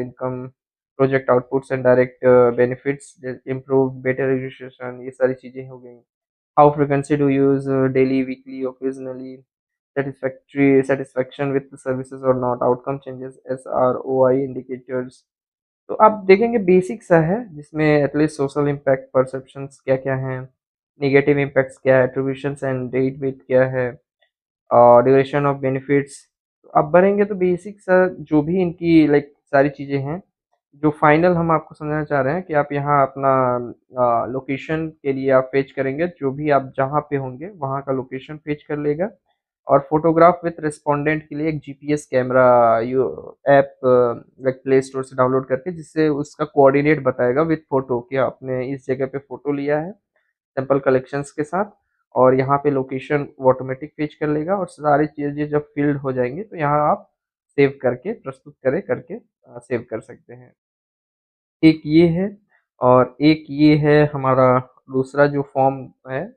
Income, project outputs and direct benefits, improve better education, ये सारी चीज़ें हो गई। How frequency do use daily, weekly, occasionally, satisfaction with the services or not, outcome changes, SROI indicators। तो आप देखेंगे basic सा है जिसमें एटलीस्ट सोशल इम्पैक्ट परसेप्शंस क्या क्या हैं, नेगेटिव इम्पैक्ट्स क्या है, एट्रीब्यूशंस एंड रेट वेट क्या है, और ड्यूरेशन ऑफ बेनिफिट्स। तो आप भरेंगे तो बेसिक सा जो भी इनकी लाइक सारी चीज़ें हैं, जो फाइनल हम आपको समझाना चाह रहे हैं कि आप यहाँ अपना लोकेशन के लिए आप फेच करेंगे, जो भी आप जहाँ पे होंगे वहाँ का लोकेशन फेच कर लेगा। और फोटोग्राफ विथ रिस्पोंडेंट के लिए एक GPS camera you app like play store से डाउनलोड करके, जिससे उसका कोऑर्डिनेट बताएगा विथ फोटो कि आपने इस जगह पे फोटो लिया है सैंपल कलेक्शंस के साथ, और यहाँ पे लोकेशन वो ऑटोमेटिक फेच कर लेगा, और सारी चीज़ें जब फील्ड हो जाएंगी तो यहाँ आप सेव करके प्रस्तुत करें करके सेव कर सकते हैं। एक ये है, और एक ये है हमारा दूसरा जो फॉर्म है।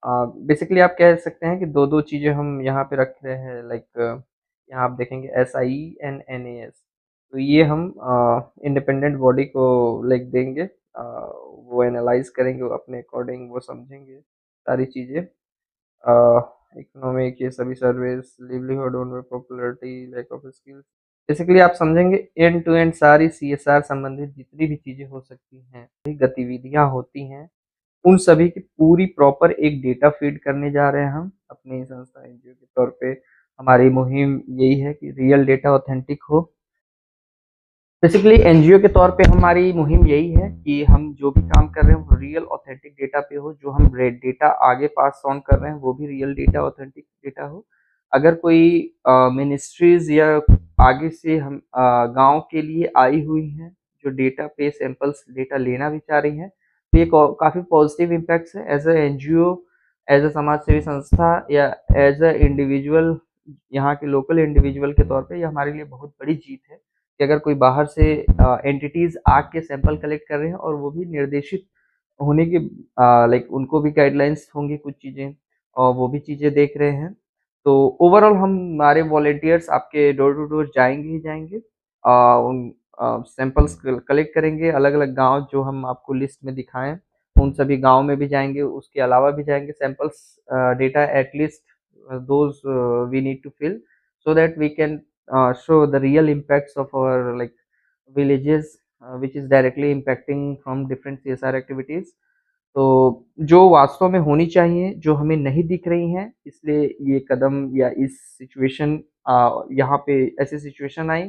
बेसिकली आप कह सकते हैं कि दो दो चीज़ें हम यहाँ पे रख रहे हैं, लाइक यहाँ आप देखेंगे SIENNAS। तो ये हम इंडिपेंडेंट बॉडी को लाइक देंगे, वो एनालाइज करेंगे, वो अपने अकॉर्डिंग वो समझेंगे सारी चीज़ें, इकोनॉमिक, ये सभी service, livelihood, owner popularity, lack of skills. Basically आप समझेंगे एंड टू एंड सारी CSR संबंधित जितनी भी चीज़ें हो सकती हैं, गतिविधियाँ होती हैं, उन सभी की पूरी प्रॉपर एक डेटा फीड करने जा रहे हैं हम अपनी संस्था एनजीओ के तौर पे। हमारी मुहिम यही है कि रियल डेटा ऑथेंटिक हो। बेसिकली एनजीओ के तौर पे हमारी मुहिम यही है कि हम जो भी काम कर रहे हैं वो रियल ऑथेंटिक डेटा पे हो, जो हम डेटा आगे पास ऑन कर रहे हैं वो भी रियल डेटा ऑथेंटिक डेटा हो। अगर कोई मिनिस्ट्रीज या आगे से हम गांव के लिए आई हुई हैं जो डेटा पे सैंपल्स डेटा लेना भी चाह रही हैं, तो ये काफ़ी पॉजिटिव इम्पैक्ट्स है as a NGO, as a समाज सेवी संस्था, या एज अ इंडिविजुअल, यहाँ के लोकल इंडिविजुअल के तौर पे ये हमारे लिए बहुत बड़ी जीत है कि अगर कोई बाहर से एंटिटीज आके सैंपल कलेक्ट कर रहे हैं और वो भी निर्देशित होने के लाइक उनको भी गाइडलाइंस होंगी कुछ चीज़ें, और वो भी चीज़ें देख रहे हैं। तो ओवरऑल हम हमारे वॉलेंटियर्स आपके डोर टू डोर जाएंगे ही जाएंगे, उन सैंपल्स कलेक्ट करेंगे, अलग अलग गांव जो हम आपको लिस्ट में दिखाएं उन सभी गांव में भी जाएंगे, उसके अलावा भी जाएंगे samples data at least those we need to fill, so that we can show the real impacts of our like villages, which is directly impacting from different CSR activities। तो जो वास्तव में होनी चाहिए जो हमें नहीं दिख रही हैं, इसलिए ये कदम या इस सिचुएशन यहाँ पे ऐसी सिचुएशन आई